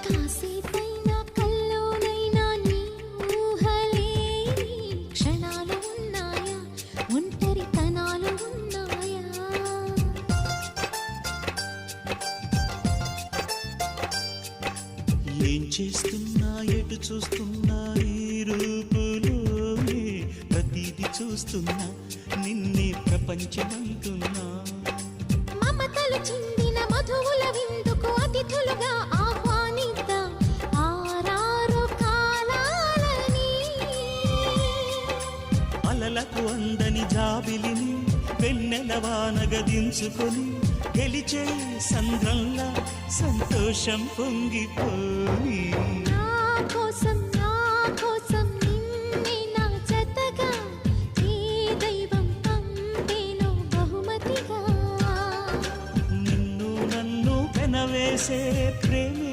కాసేపైనా కల్లోనైనా నీ ఊహలే క్షణాలు ఉన్నాయా, ఒంటరితనాలు ఉన్నాయా? ఏం చేస్తున్నా ఎటు చూస్తున్నా ఈ రూపులోనే ప్రతిదీ చూస్తున్నా నిన్నే ప్రపంచమంటున్నా. మమతలు చిందిన మధువుల విందుకు అతిథులుగా ఆహ్వానిద్దాం ఆరారు కాలాలని. అలలకు అందని జాబిలిని వెన్నెల వానగదించుకొని గెలిచే సంద్రంలా సంతోషం పొంగిపోయి. నా కోసం నిన్నే నా జతగా ఏ దైవం పంపేనో బహుమతిగా. నిన్ను నన్ను పెనవేసే ప్రేమే